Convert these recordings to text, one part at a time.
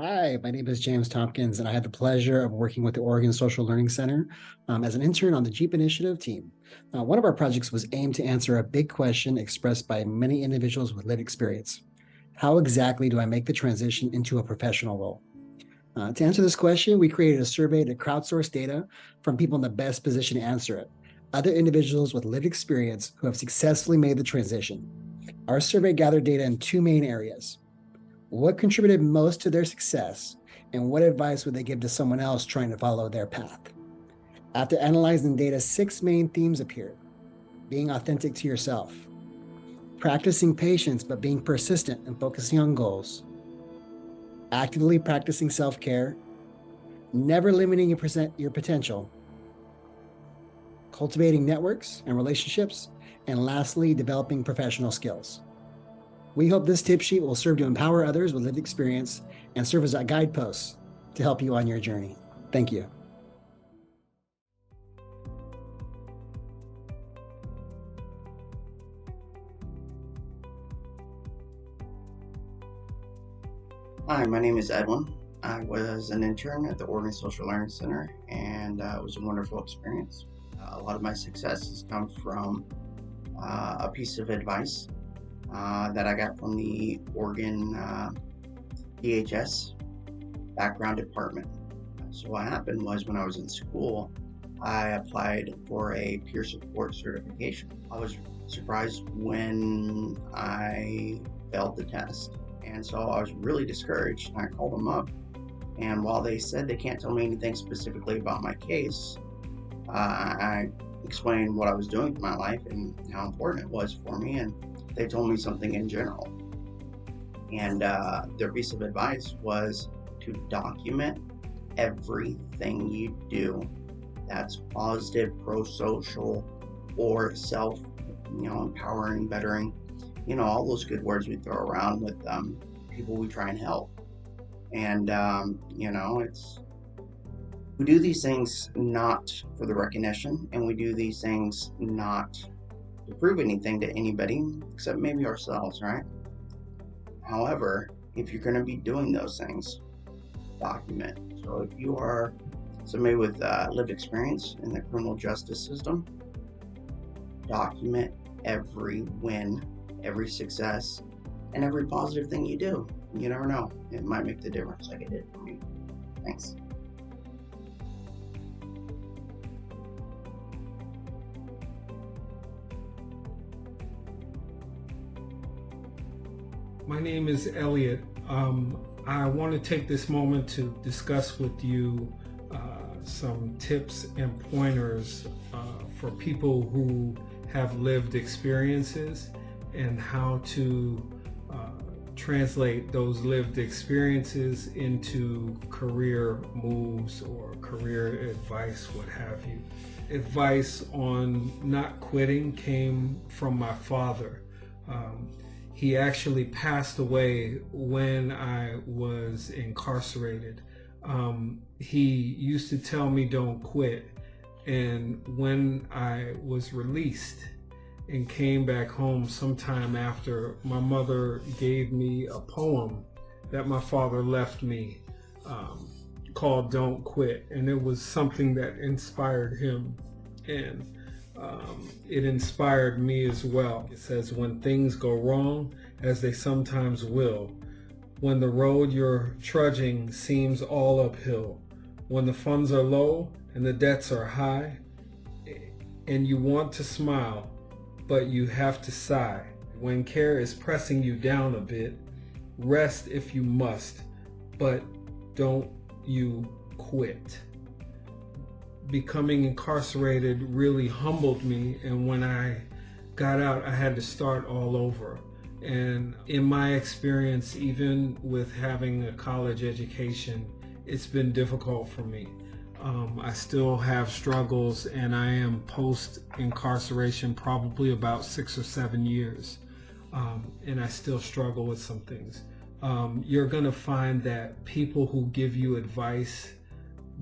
Hi, my name is James Tompkins, and I had the pleasure of working with the Oregon Social Learning Center as an intern on the Jeep Initiative team. One of our projects was aimed to answer a big question expressed by many individuals with lived experience. How exactly do I make the transition into a professional role? To answer this question, we created a survey to crowdsource data from people in the best position to answer it, other individuals with lived experience who have successfully made the transition. Our survey gathered data in two main areas: what contributed most to their success, and what advice would they give to someone else trying to follow their path? After analyzing data, six main themes appeared: being authentic to yourself, practicing patience but being persistent and focusing on goals, actively practicing self care, never limiting your potential, cultivating networks and relationships, and lastly, developing professional skills. We hope this tip sheet will serve to empower others with lived experience and serve as a guidepost to help you on your journey. Thank you. Hi, my name is Edwin. I was an intern at the Oregon Social Learning Center, and it was a wonderful experience. A lot of my success has come from a piece of advice that I got from the Oregon DHS background department. So what happened was when I was in school, I applied for a peer support certification. I was surprised when I failed the test. And so I was really discouraged, and I called them up. And while they said they can't tell me anything specifically about my case, I explained what I was doing in my life and how important it was for me. And they told me something in general. And their piece of advice was to document everything you do that's positive, pro-social, or self, empowering, bettering, all those good words we throw around with people we try and help. And, we do these things not for the recognition, and we do these things not to prove anything to anybody except maybe ourselves, right? However, if you're going to be doing those things, document. So if you are somebody with lived experience in the criminal justice system, document every win, every success, and every positive thing you do. You never know. It might make the difference like it did for me. Thanks. My name is Elliot. I want to take this moment to discuss with you some tips and pointers for people who have lived experiences and how to translate those lived experiences into career moves or career advice, what have you. Advice on not quitting came from my father. He actually passed away when I was incarcerated. He used to tell me don't quit. And when I was released and came back home sometime after, my mother gave me a poem that my father left me called Don't Quit. And it was something that inspired him. And it inspired me as well. It says, when things go wrong, as they sometimes will, when the road you're trudging seems all uphill, when the funds are low and the debts are high, and you want to smile, but you have to sigh, when care is pressing you down a bit, rest if you must, but don't you quit. Becoming incarcerated really humbled me, and when I got out, I had to start all over. And in my experience, even with having a college education, it's been difficult for me. I still have struggles, and I am post-incarceration probably about 6 or 7 years, and I still struggle with some things. You're going to find that people who give you advice,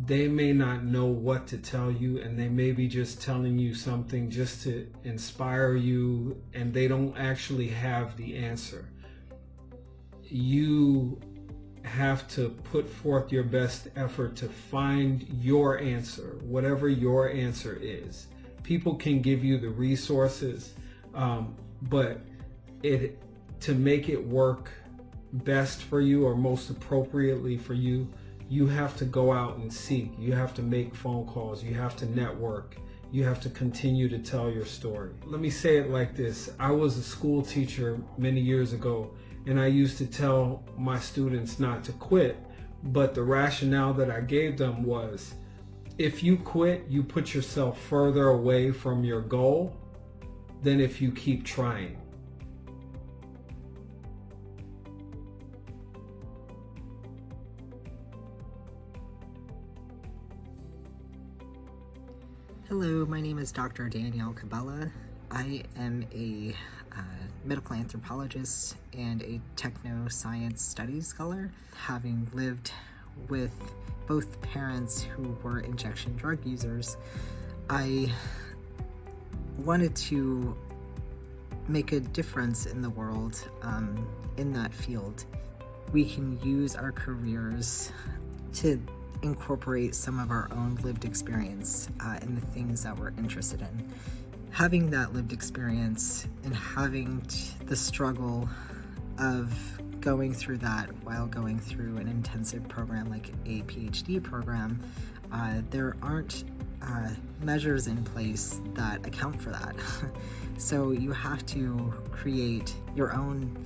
they may not know what to tell you, and they may be just telling you something just to inspire you, and they don't actually have the answer. You have to put forth your best effort to find your answer, whatever your answer is. People can give you the resources, but to make it work best for you or most appropriately for you, you have to go out and seek. You have to make phone calls. You have to network. You have to continue to tell your story. Let me say it like this. I was a school teacher many years ago, and I used to tell my students not to quit, but the rationale that I gave them was, if you quit, you put yourself further away from your goal than if you keep trying. Hello, my name is Dr. Danielle Cabela. I am a medical anthropologist and a techno-science studies scholar, having lived with both parents who were injection drug users. I wanted to make a difference in the world in that field. We can use our careers to incorporate some of our own lived experience in the things that we're interested in. Having that lived experience and having the struggle of going through that while going through an intensive program like a PhD program, there aren't measures in place that account for that. So you have to create your own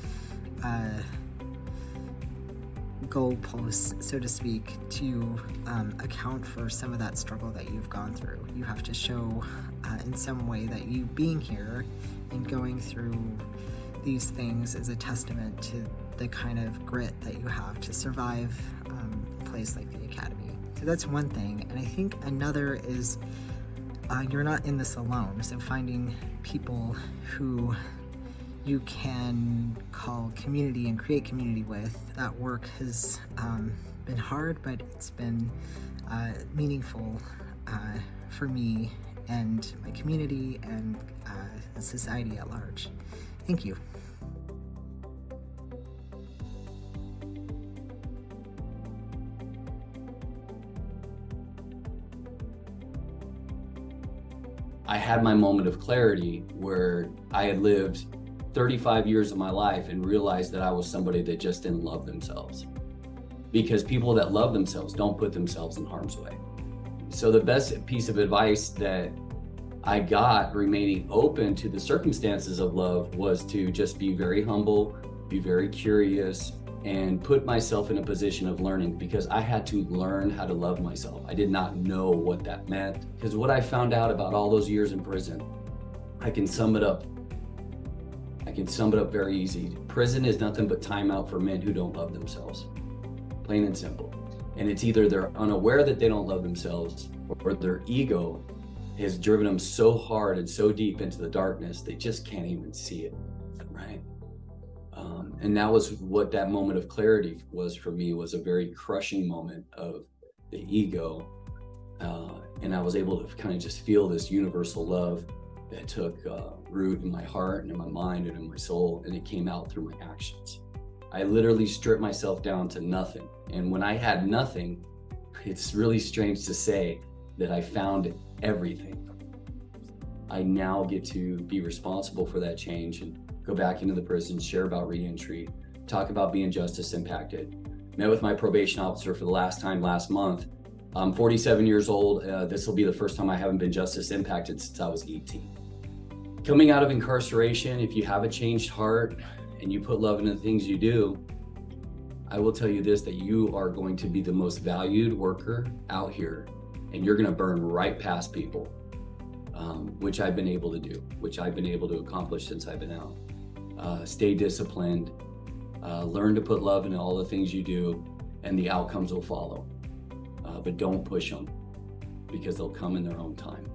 goalposts, so to speak, to account for some of that struggle that you've gone through. You have to show in some way that you being here and going through these things is a testament to the kind of grit that you have to survive a place like the Academy. So that's one thing. And I think another is you're not in this alone. So finding people who you can call community and create community with. That work has been hard, but it's been meaningful for me and my community and society at large. Thank you. I had my moment of clarity where I had lived 35 years of my life and realized that I was somebody that just didn't love themselves. Because people that love themselves don't put themselves in harm's way. So the best piece of advice that I got remaining open to the circumstances of love was to just be very humble, be very curious, and put myself in a position of learning, because I had to learn how to love myself. I did not know what that meant, because what I found out about all those years in prison, I can sum it up very easy. Prison is nothing but time out for men who don't love themselves. Plain and simple. And it's either they're unaware that they don't love themselves, or their ego has driven them so hard and so deep into the darkness, they just can't even see it, right? And that was what that moment of clarity was for me, was a very crushing moment of the ego. And I was able to kind of just feel this universal love that took root in my heart and in my mind and in my soul, and it came out through my actions. I literally stripped myself down to nothing. And when I had nothing, it's really strange to say that I found everything. I now get to be responsible for that change and go back into the prison, share about reentry, talk about being justice impacted. Met with my probation officer for the last time last month. I'm 47 years old. This will be the first time I haven't been justice impacted since I was 18. Coming out of incarceration, if you have a changed heart and you put love into the things you do, I will tell you this, that you are going to be the most valued worker out here, and you're going to burn right past people, which I've been able to do, which I've been able to accomplish since I've been out. Stay disciplined, learn to put love into all the things you do, and the outcomes will follow. But don't push them, because they'll come in their own time.